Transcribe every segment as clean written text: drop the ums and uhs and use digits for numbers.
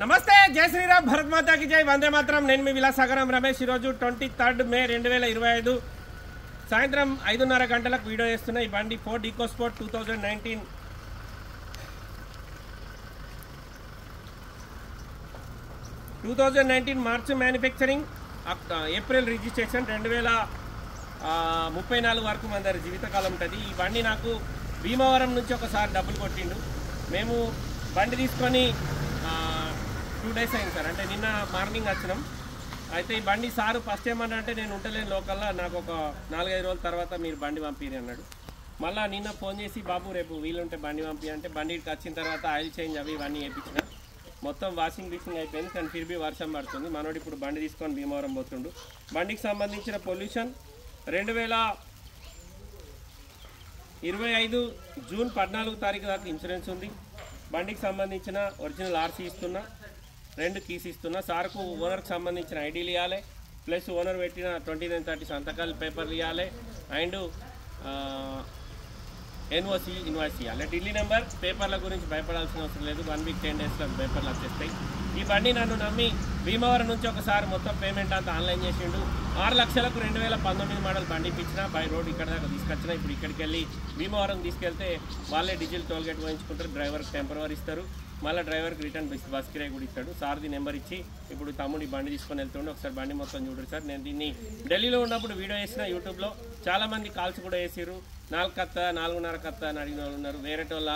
నమస్తే, జై శ్రీరామ్, భరత్ మాతాకి జై, వందే మాత్రం. నేను మీ విలాసాగరం రమేష్. ఈరోజు 23 మే 2025 సాయంత్రం 5:30 గంటలకు వీడియో చేస్తున్నా. ఈ బండి Ford EcoSport 2019 March manufacturing, April registration. 2034 వరకు మన దగ్గర జీవితకాలం ఉంటుంది. ఈ బండి నాకు భీమవరం నుంచి ఒకసారి డబ్బులు కొట్టిండు. మేము బండి తీసుకొని 2 days అయింది సార్. అంటే నిన్న మార్నింగ్ వచ్చినాం. అయితే ఈ బండి సారు ఫస్ట్ ఏమన్నా నేను ఉంటలేను లోకల్లో, నాకు ఒక 4-5 రోజుల తర్వాత మీరు బండి పంపిరి అన్నాడు. మళ్ళీ నిన్న ఫోన్ చేసి, బాబు రేపు వీలుంటే బండి పంపి అంటే బండికి వచ్చిన తర్వాత ఆయిల్ చేంజ్ అవి ఇవన్నీ వేయించిన. మొత్తం వాషింగ్ మిషన్ అయిపోయింది. కానీ ఫిర్బీ వర్షం పడుతుంది. మనోడు ఇప్పుడు బండి తీసుకొని భీమవరం పోతుండు. బండికి సంబంధించిన పొల్యూషన్ 2025 జూన్ 14 తారీఖు దాకా ఇన్సూరెన్స్ ఉంది. బండికి సంబంధించిన ఒరిజినల్ ఆర్సీ ఇస్తున్నా, 2 కీస్ ఇస్తున్నా. సార్కు ఓనర్కి సంబంధించిన ఐడీలు ఇవ్వాలి, ప్లస్ ఓనర్ పెట్టిన 2930 సంతకాలు పేపర్లు ఇవ్వాలి, అండ్ ఎన్ఓసి ఇన్వాయిస్ ఇవ్వాలి. ఢిల్లీ నెంబర్. పేపర్ల గురించి భయపడాల్సిన అవసరం లేదు. 1 week 10 daysలో పేపర్లు వచ్చేస్తాయి. ఈ బండి నన్ను నమ్మి భీమవరం నుంచి ఒకసారి మొత్తం పేమెంట్ అంతా ఆన్లైన్ చేసిండు. 6 లక్షలకు 2019 మోడల్ బండి ఇప్పించిన. బై రోడ్ ఇక్కడ దాకా తీసుకొచ్చిన. ఇప్పుడు ఇక్కడికి వెళ్ళి భీమవరం తీసుకెళ్తే వాళ్ళే డీజిల్ టోల్ గేట్ పోయించుకుంటారు, డ్రైవర్కి టెంపరవరీ ఇస్తారు, మళ్ళీ డ్రైవర్కి రిటర్న్ బస్ కిరాయి కూడా ఇస్తాడు. సార్ది నెంబర్ ఇచ్చి ఇప్పుడు తమ్ముడి బండి తీసుకొని వెళ్తుండే. ఒకసారి బండి మొత్తం చూడరు సార్. నేను దీన్ని ఢిల్లీలో ఉన్నప్పుడు వీడియో చేసిన యూట్యూబ్లో. చాలామంది కాల్స్ కూడా వేసారు. 4 కత్త 4.5 కత్త అని అడిగిన వాళ్ళు ఉన్నారు. వేరేటోళ్ళ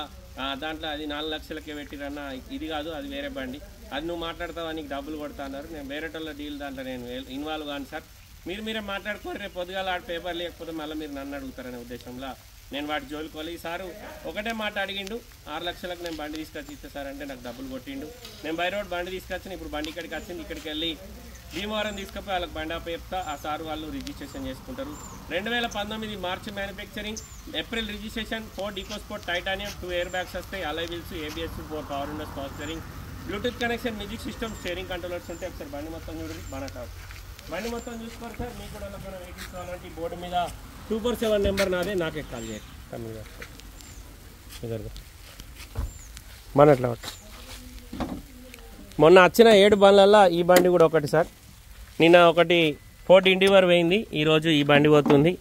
దాంట్లో అది 4 లక్షలకే పెట్టిరన్న. ఇది కాదు, అది వేరే బండి. అది నువ్వు మాట్లాడతావా, నీకు డబ్బులు కొడతా అన్నారు. నేను వేరేటోళ్ళ డీల్ దాంట్లో నేను ఇన్వాల్వ్ కాను సార్. మీరే మాట్లాడుకోరు. రేపు పొద్దుగాల ఆడ పేపర్ లేకపోతే మళ్ళీ మీరు నన్ను అడుగుతారనే ఉద్దేశంలో నేను వాటి జోలుకోవాలి. ఈ సారు ఒకటే మాట అడిగిండు, 6 లక్షలకు నేను బండి తీసుకొచ్చి ఇస్తే సార్ అంటే నాకు డబ్బులు కొట్టిండు. నేను బై రోడ్ బండి తీసుకొచ్చిన. ఇప్పుడు బండి ఇక్కడికి వచ్చింది. ఇక్కడికి వెళ్ళి భీమవరం తీసుకుపోయి వాళ్ళకి బండి అప్ప చెప్తా. ఆ సారు వాళ్ళు రిజిస్ట్రేషన్ చేసుకుంటారు. 2019 March manufacturing, April registration. Ford EcoSport titanium, 2 air bags వస్తాయి, alloy wheels, ABS, 4 power windows, power steering, Bluetooth connection, music system, steering controllers ఉంటాయి. ఒకసారి బండి మొత్తం చూడండి. బాగా బండి మొత్తం చూసుకోరు సార్. మీకు కూడా వెహికల్స్ కావాలంటే ఈ బోర్డు మీద 247 నెంబర్ నాదే, నాకే కాల్ చేయండి. మన అట్లా మొన్న వచ్చిన 7 బండ్లల్లో ఈ బండి కూడా ఒకటి సార్. నిన్న ఒకటి ఫోర్డ్ ఇండివర్ పోయింది, ఈరోజు ఈ బండి పోతుంది.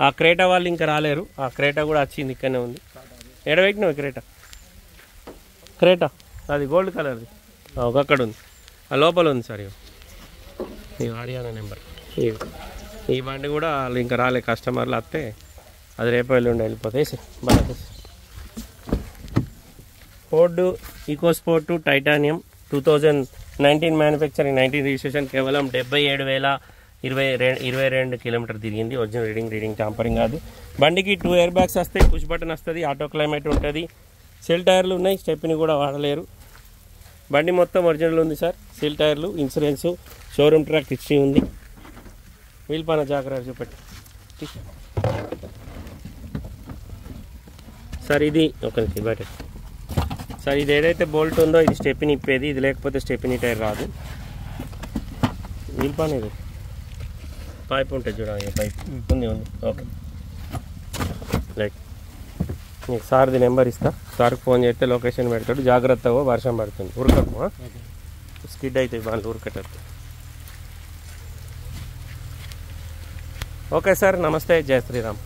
ఆ క్రేటా వాళ్ళు ఇంకా రాలేరు. ఆ క్రేటా కూడా వచ్చింది, ఇక్కడనే ఉంది. ఎడవెక్కినావు క్రేటా అది గోల్డ్ కలర్ది ఒకక్కడ ఉంది, ఆ లోపల ఉంది సార్. ఈ హర్యానా నెంబర్. ఈ బండి కూడా వాళ్ళు ఇంకా రాలే, కస్టమర్లు వస్తే అది రేపు ఎల్లుండి వెళ్ళిపోతాయి. బాగా Ford EcoSport titanium 2019 manufacturing, 19 registration. కేవలం 77,022 కిలోమీటర్ తిరిగింది. ఒరిజినల్ రీడింగ్ టాంపరింగ్ కాదు. బండికి 2 ఎయిర్ బ్యాగ్స్ వస్తాయి, పుష్ బటన్ వస్తుంది, ఆటో క్లైమేట్ ఉంటుంది, సెల్ టైర్లు ఉన్నాయి, స్టెప్ని కూడా వాడలేరు. బండి మొత్తం ఒరిజినల్ ఉంది సార్. సీల్ టైర్లు, ఇన్సూరెన్సు, షోరూమ్ ట్రాక్ హిస్టరీ ఉంది. వీల్ పైన జాగ్రత్త చూపెట్టి సార్. ఇది ఒక బయట సార్, ఇది ఏదైతే బోల్ట్ ఉందో ఇది స్టెప్ని ఇప్పేది, ఇది లేకపోతే స్టెప్ని టైర్ రాదు. వీల్ పైన ఇది పైప్ ఉంటుంది చూడండి, పైప్ ఉంది. Okay right. మీకు సార్ది నెంబర్ ఇస్తా. సార్కి ఫోన్ చేస్తే లొకేషన్ పెడతాడు. జాగ్రత్తగా, వర్షం పడుతుంది, ఉరకకు, స్కిడ్ అవుతాయి వాళ్ళు, ఉరకటట్టు. ఓకే సార్, నమస్తే, జై శ్రీరామ్.